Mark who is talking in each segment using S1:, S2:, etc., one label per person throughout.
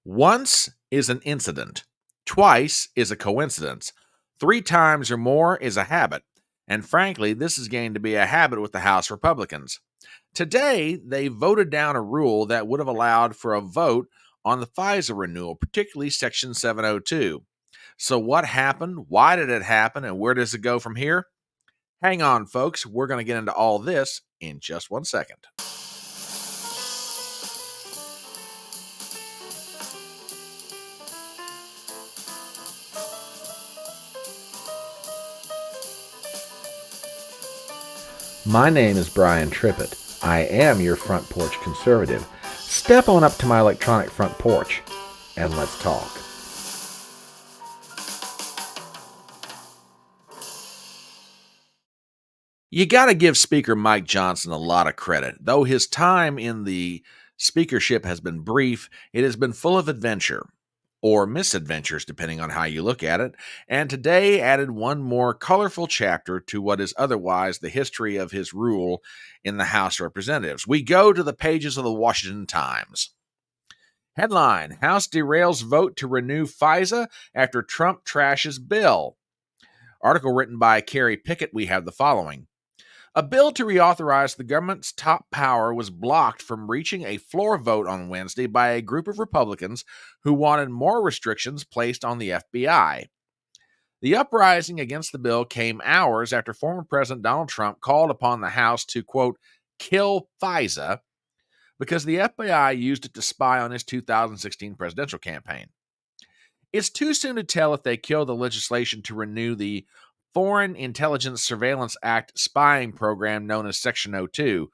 S1: Once is an incident, twice is a coincidence, three times or more is a habit, and frankly, this is going to be a habit with the House Republicans. Today, they voted down a rule that would have allowed for a vote on the FISA renewal, particularly Section 702. So, what happened? Why did it happen? And where does it go from here? Hang on, folks. We're going to get into all this in just 1 second.
S2: My name is Brian Trippett. I am your front porch conservative. Step on up to my electronic front porch and let's talk.
S1: You got to give Speaker Mike Johnson a lot of credit. Though his time in the speakership has been brief, it has been full of adventure or misadventures, depending on how you look at it, and today added one more colorful chapter to what is otherwise the history of his rule in the House of Representatives. We go to the pages of the Washington Times. Headline: House derails vote to renew FISA after Trump trashes bill. Article written by Carrie Pickett. We have the following. A bill to reauthorize the government's top power was blocked from reaching a floor vote on Wednesday by a group of Republicans who wanted more restrictions placed on the FBI. The uprising against the bill came hours after former President Donald Trump called upon the House to, quote, kill FISA because the FBI used it to spy on his 2016 presidential campaign. It's too soon to tell if they kill the legislation to renew the Foreign Intelligence Surveillance Act spying program known as Section 02,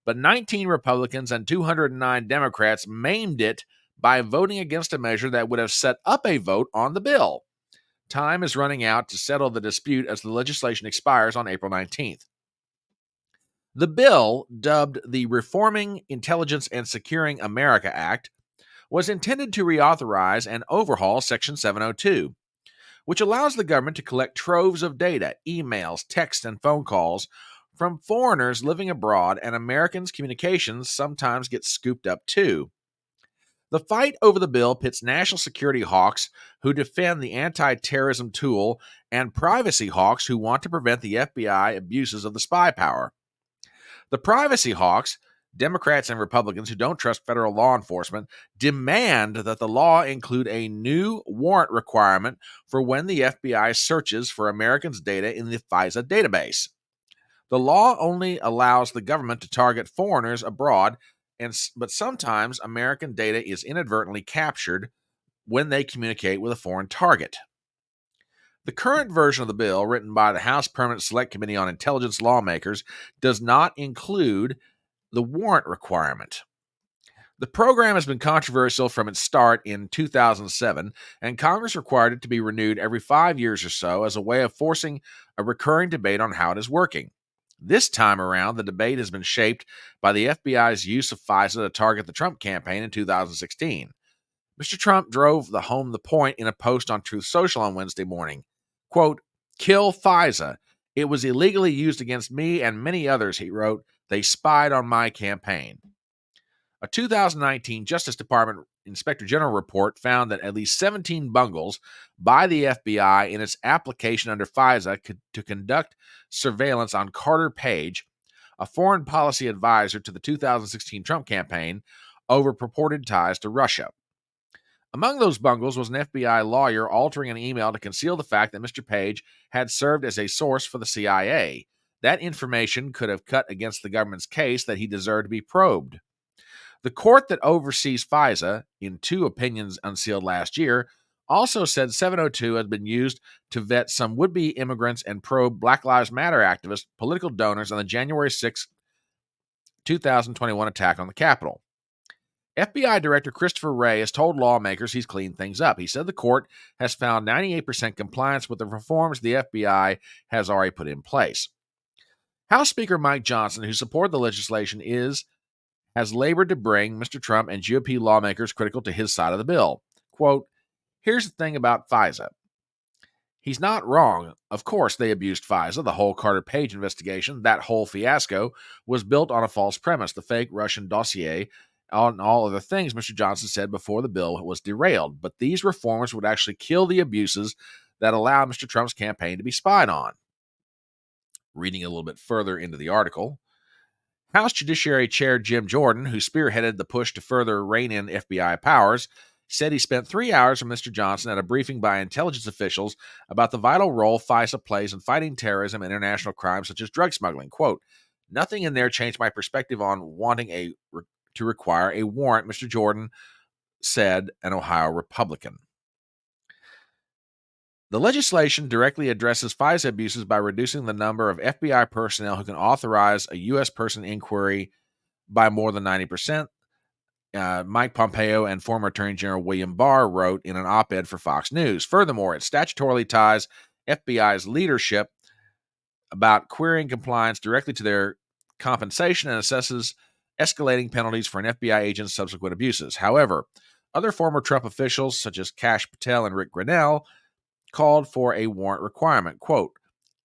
S1: but 19 Republicans and 209 Democrats maimed it by voting against a measure that would have set up a vote on the bill. Time is running out to settle the dispute as the legislation expires on April 19th. The bill, dubbed the Reforming Intelligence and Securing America Act, was intended to reauthorize and overhaul Section 702, which allows the government to collect troves of data, emails, texts, and phone calls from foreigners living abroad, and Americans' communications sometimes get scooped up too. The fight over the bill pits national security hawks who defend the anti-terrorism tool and privacy hawks who want to prevent the FBI abuses of the spy power. The privacy hawks, Democrats and Republicans who don't trust federal law enforcement, demand that the law include a new warrant requirement for when the FBI searches for Americans' data in the FISA database. The law only allows the government to target foreigners abroad, but sometimes American data is inadvertently captured when they communicate with a foreign target. The current version of the bill, written by the House Permanent Select Committee on Intelligence Lawmakers, does not include the warrant requirement. The program has been controversial from its start in 2007, and Congress required it to be renewed every 5 years or so as a way of forcing a recurring debate on how it is working. This time around, the debate has been shaped by the FBI's use of FISA to target the Trump campaign in 2016. Mr. Trump drove home the point in a post on Truth Social on Wednesday morning. Quote, kill FISA. It was illegally used against me and many others, he wrote. They spied on my campaign. A 2019 Justice Department Inspector General report found that at least 17 bungles by the FBI in its application under FISA to conduct surveillance on Carter Page, a foreign policy advisor to the 2016 Trump campaign, over purported ties to Russia. Among those bungles was an FBI lawyer altering an email to conceal the fact that Mr. Page had served as a source for the CIA. That information could have cut against the government's case that he deserved to be probed. The court that oversees FISA, in two opinions unsealed last year, also said 702 had been used to vet some would-be immigrants and probe Black Lives Matter activists, political donors on the January 6, 2021 attack on the Capitol. FBI Director Christopher Wray has told lawmakers he's cleaned things up. He said the court has found 98% compliance with the reforms the FBI has already put in place. House Speaker Mike Johnson, who supported the legislation, has labored to bring Mr. Trump and GOP lawmakers critical to his side of the bill. Quote, here's the thing about FISA. He's not wrong. Of course they abused FISA. The whole Carter Page investigation, that whole fiasco, was built on a false premise, the fake Russian dossier On all other things, Mr. Johnson said before the bill was derailed, but these reforms would actually kill the abuses that allow Mr. Trump's campaign to be spied on. Reading a little bit further into the article, House Judiciary Chair Jim Jordan, who spearheaded the push to further rein in FBI powers, said he spent 3 hours with Mr. Johnson at a briefing by intelligence officials about the vital role FISA plays in fighting terrorism and international crimes such as drug smuggling. Quote, nothing in there changed my perspective on wanting to require a warrant, Mr. Jordan said, an Ohio Republican. The legislation directly addresses FISA abuses by reducing the number of FBI personnel who can authorize a U.S. person inquiry by more than 90%. Mike Pompeo and former Attorney General William Barr wrote in an op-ed for Fox News. Furthermore, it statutorily ties FBI's leadership about querying compliance directly to their compensation and assesses escalating penalties for an FBI agent's subsequent abuses. However, other former Trump officials, such as Kash Patel and Rick Grenell, called for a warrant requirement. Quote,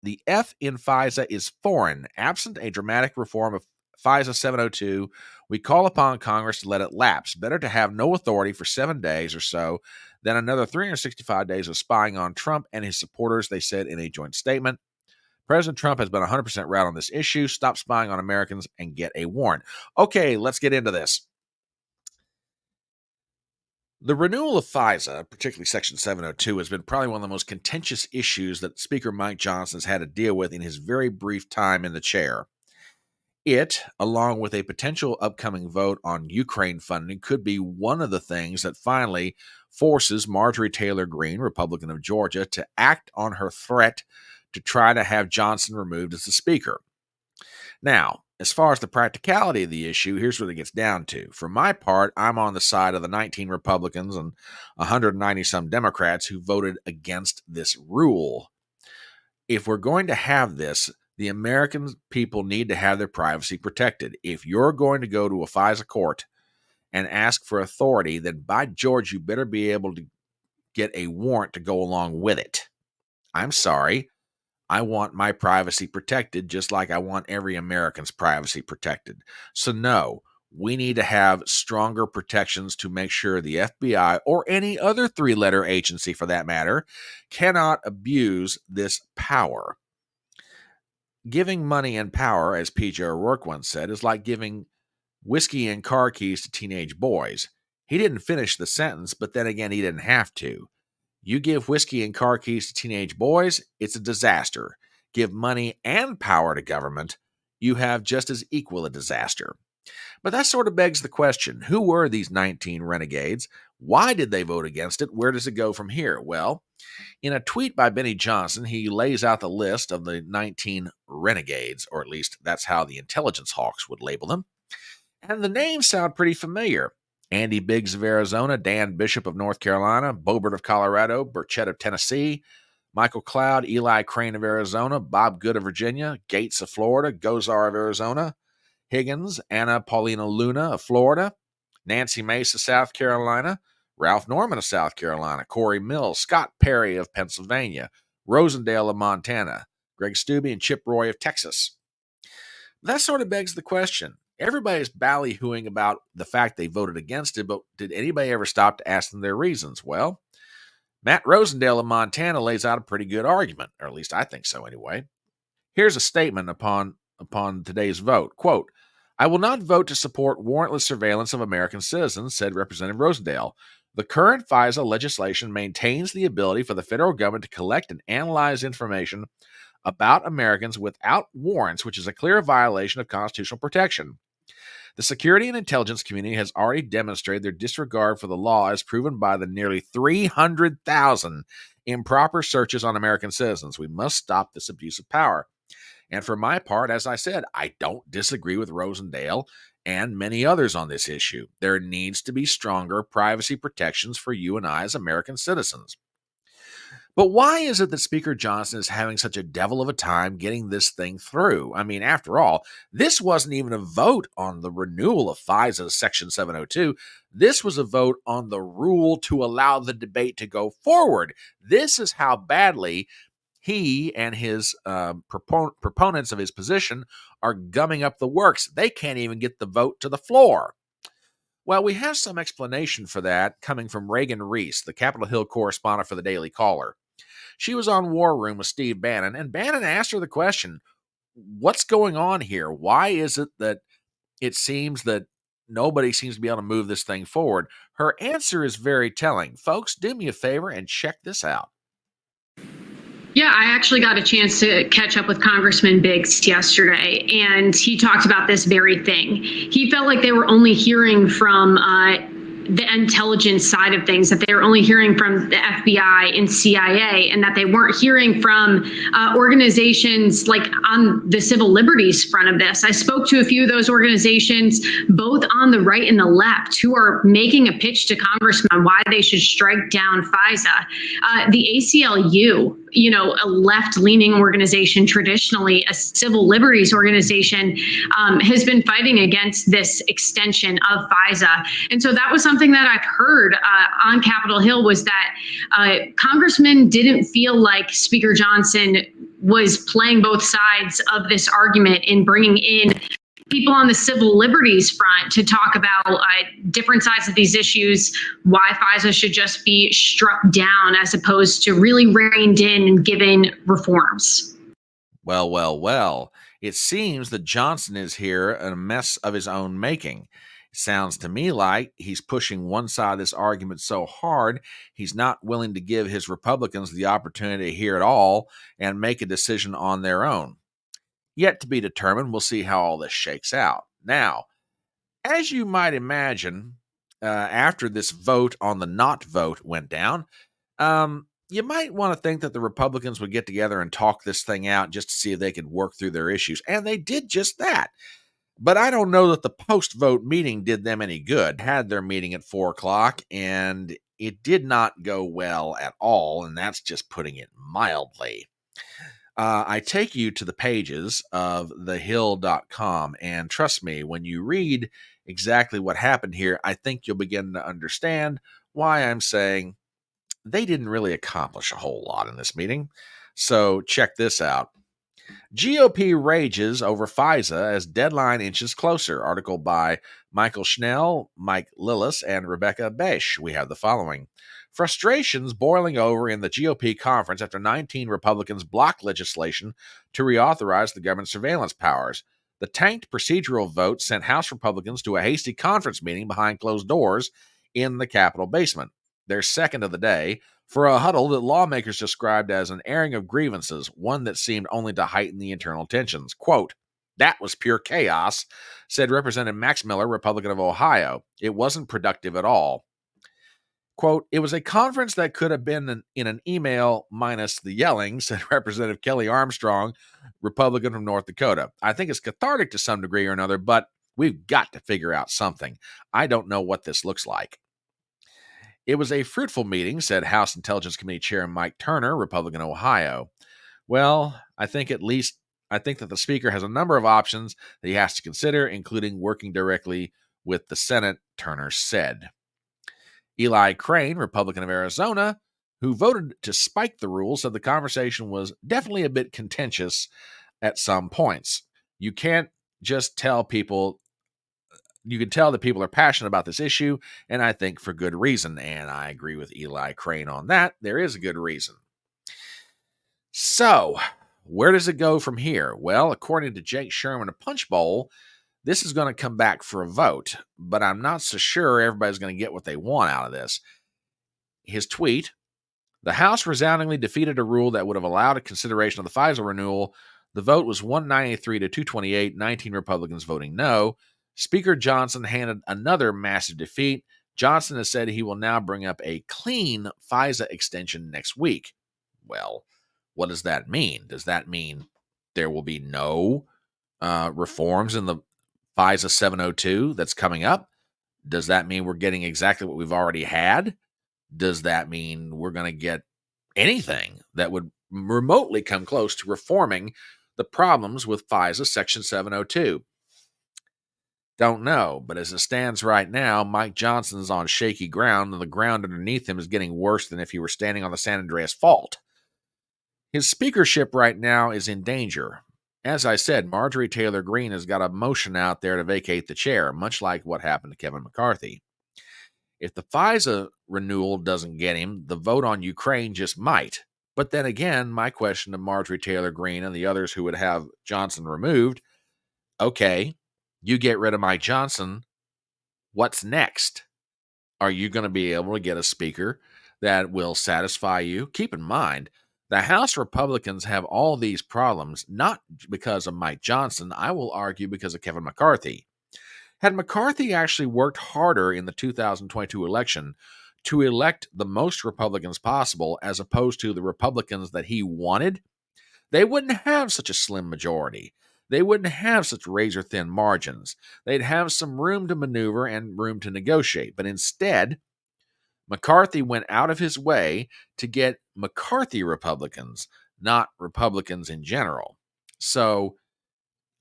S1: the F in FISA is foreign. Absent a dramatic reform of FISA 702, we call upon Congress to let it lapse. Better to have no authority for 7 days or so than another 365 days of spying on Trump and his supporters, they said in a joint statement. President Trump has been 100% right on this issue. Stop spying on Americans and get a warrant. Okay, let's get into this. The renewal of FISA, particularly Section 702, has been probably one of the most contentious issues that Speaker Mike Johnson has had to deal with in his very brief time in the chair. It, along with a potential upcoming vote on Ukraine funding, could be one of the things that finally forces Marjorie Taylor Greene, Republican of Georgia, to act on her threat to try to have Johnson removed as the Speaker. Now, as far as the practicality of the issue, here's what it gets down to. For my part, I'm on the side of the 19 Republicans and 190-some Democrats who voted against this rule. If we're going to have this, the American people need to have their privacy protected. If you're going to go to a FISA court and ask for authority, then by George, you better be able to get a warrant to go along with it. I'm sorry. I want my privacy protected just like I want every American's privacy protected. So no, we need to have stronger protections to make sure the FBI or any other three-letter agency for that matter cannot abuse this power. Giving money and power, as P.J. O'Rourke once said, is like giving whiskey and car keys to teenage boys. He didn't finish the sentence, but then again, he didn't have to. You give whiskey and car keys to teenage boys, it's a disaster. Give money and power to government, you have just as equal a disaster. But that sort of begs the question, who were these 19 renegades? Why did they vote against it? Where does it go from here? Well, in a tweet by Benny Johnson, he lays out the list of the 19 renegades, or at least that's how the intelligence hawks would label them. And the names sound pretty familiar. Andy Biggs of Arizona, Dan Bishop of North Carolina, Boebert of Colorado, Burchett of Tennessee, Michael Cloud, Eli Crane of Arizona, Bob Good of Virginia, Gates of Florida, Gozar of Arizona, Higgins, Anna Paulina Luna of Florida, Nancy Mace of South Carolina, Ralph Norman of South Carolina, Corey Mills, Scott Perry of Pennsylvania, Rosendale of Montana, Greg Stubbe and Chip Roy of Texas. That sort of begs the question. Everybody's ballyhooing about the fact they voted against it, but did anybody ever stop to ask them their reasons? Well, Matt Rosendale of Montana lays out a pretty good argument, or at least I think so anyway. Here's a statement upon today's vote. Quote, I will not vote to support warrantless surveillance of American citizens, said Representative Rosendale. The current FISA legislation maintains the ability for the federal government to collect and analyze information about Americans without warrants, which is a clear violation of constitutional protection. The security and intelligence community has already demonstrated their disregard for the law as proven by the nearly 300,000 improper searches on American citizens. We must stop this abuse of power. And for my part, as I said, I don't disagree with Rosendale and many others on this issue. There needs to be stronger privacy protections for you and I as American citizens. But why is it that Speaker Johnson is having such a devil of a time getting this thing through? I mean, after all, this wasn't even a vote on the renewal of FISA Section 702. This was a vote on the rule to allow the debate to go forward. This is how badly he and his proponents of his position are gumming up the works. They can't even get the vote to the floor. Well, we have some explanation for that coming from Reagan Reese, the Capitol Hill correspondent for the Daily Caller. She was on War Room with Steve Bannon, and Bannon asked her the question, what's going on here? Why is it that it seems that nobody seems to be able to move this thing forward? Her answer is very telling. Folks, do me a favor and check this out.
S3: Yeah, I actually got a chance to catch up with Congressman Biggs yesterday, and he talked about this very thing. He felt like they were only hearing from the intelligence side of things, that they were only hearing from the FBI and CIA, and that they weren't hearing from organizations like on the civil liberties front of this. I spoke to a few of those organizations, both on the right and the left, who are making a pitch to congressmen on why they should strike down FISA. The ACLU, a left-leaning organization, traditionally a civil liberties organization, has been fighting against this extension of FISA. And so that was something that I've heard on Capitol Hill, was that congressmen didn't feel like Speaker Johnson was playing both sides of this argument in bringing in people on the civil liberties front to talk about different sides of these issues, why FISA should just be struck down as opposed to really reined in and given reforms.
S1: Well. It seems that Johnson is here in a mess of his own making. It sounds to me like he's pushing one side of this argument so hard, he's not willing to give his Republicans the opportunity to hear it all and make a decision on their own. Yet to be determined. We'll see how all this shakes out. Now, as you might imagine, after this vote on the not vote went down, you might want to think that the Republicans would get together and talk this thing out just to see if they could work through their issues. And they did just that. But I don't know that the post-vote meeting did them any good. Had their meeting at 4 o'clock, and it did not go well at all, and that's just putting it mildly. I take you to the pages of thehill.com, and trust me, when you read exactly what happened here, I think you'll begin to understand why I'm saying they didn't really accomplish a whole lot in this meeting. So check this out. GOP rages over FISA as deadline inches closer. Article by Michael Schnell, Mike Lillis, and Rebecca Besch. We have the following. Frustrations boiling over in the GOP conference after 19 Republicans blocked legislation to reauthorize the government's surveillance powers. The tanked procedural vote sent House Republicans to a hasty conference meeting behind closed doors in the Capitol basement, their second of the day, for a huddle that lawmakers described as an airing of grievances, one that seemed only to heighten the internal tensions. Quote, "That was pure chaos," said Representative Max Miller, Republican of Ohio. "It wasn't productive at all." Quote, "It was a conference that could have been in an email minus the yelling," said Representative Kelly Armstrong, Republican from North Dakota. "I think it's cathartic to some degree or another, but we've got to figure out something. I don't know what this looks like." "It was a fruitful meeting," said House Intelligence Committee Chair Mike Turner, Republican, Ohio. "Well, I think that the Speaker has a number of options that he has to consider, including working directly with the Senate," Turner said. Eli Crane, Republican of Arizona, who voted to spike the rule, said the conversation was definitely a bit contentious at some points. You can tell that people are passionate about this issue, and I think for good reason. And I agree with Eli Crane on that. There is a good reason. So, where does it go from here? Well, according to Jake Sherman of Punchbowl, this is going to come back for a vote, but I'm not so sure everybody's going to get what they want out of this. His tweet, "The House resoundingly defeated a rule that would have allowed a consideration of the FISA renewal. The vote was 193 to 228, 19 Republicans voting no. Speaker Johnson handed another massive defeat. Johnson has said he will now bring up a clean FISA extension next week." Well, what does that mean? Does that mean there will be no reforms in the FISA 702 that's coming up? Does that mean we're getting exactly what we've already had? Does that mean we're going to get anything that would remotely come close to reforming the problems with FISA Section 702? Don't know, but as it stands right now, Mike Johnson's on shaky ground, and the ground underneath him is getting worse than if he were standing on the San Andreas Fault. His speakership right now is in danger. As I said, Marjorie Taylor Greene has got a motion out there to vacate the chair, much like what happened to Kevin McCarthy. If the FISA renewal doesn't get him, the vote on Ukraine just might. But then again, my question to Marjorie Taylor Greene and the others who would have Johnson removed, okay, you get rid of Mike Johnson, what's next? Are you going to be able to get a speaker that will satisfy you? Keep in mind, the House Republicans have all these problems, not because of Mike Johnson, I will argue because of Kevin McCarthy. Had McCarthy actually worked harder in the 2022 election to elect the most Republicans possible, as opposed to the Republicans that he wanted, they wouldn't have such a slim majority. They wouldn't have such razor thin margins. They'd have some room to maneuver and room to negotiate. But instead, McCarthy went out of his way to get McCarthy Republicans, not Republicans in general. So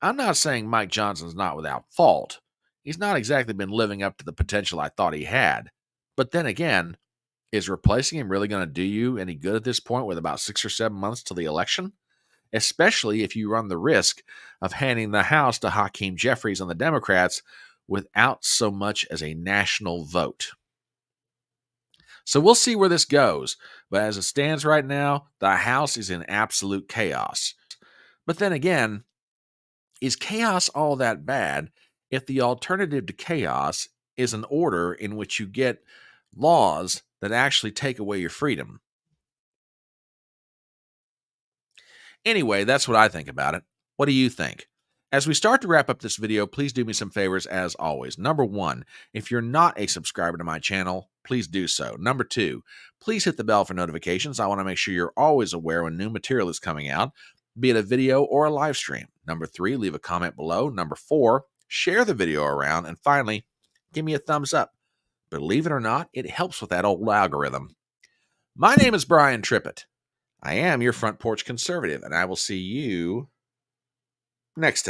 S1: I'm not saying Mike Johnson's not without fault. He's not exactly been living up to the potential I thought he had. But then again, is replacing him really going to do you any good at this point with about 6 or 7 months till the election? Especially if you run the risk of handing the House to Hakeem Jeffries and the Democrats without so much as a national vote. So we'll see where this goes. But as it stands right now, the House is in absolute chaos. But then again, is chaos all that bad if the alternative to chaos is an order in which you get laws that actually take away your freedom? Anyway, that's what I think about it. What do you think? As we start to wrap up this video, please do me some favors as always. Number 1, if you're not a subscriber to my channel, please do so. Number 2, please hit the bell for notifications. I want to make sure you're always aware when new material is coming out, be it a video or a live stream. Number 3, leave a comment below. Number 4, share the video around. And finally, give me a thumbs up. Believe it or not, it helps with that old algorithm. My name is Brian Trippett. I am your front porch conservative, and I will see you next time.